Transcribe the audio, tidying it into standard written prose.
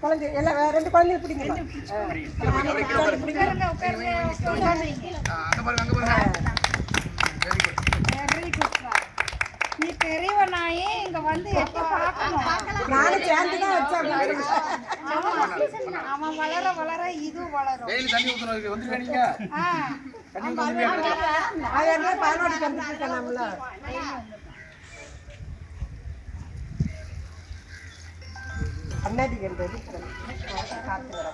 குழந்தை எல்லாம் 2 குழந்தைங்க பிடிங்க. நீ பெரியவனாயே இங்க வந்து நானும் சேர்ந்துதான் வச்சேன். அவன் வளர வளர இது வளரும். பால்வாடி கண்டுட்டு நம்மள அண்ணாடி கண்டது காத்து வர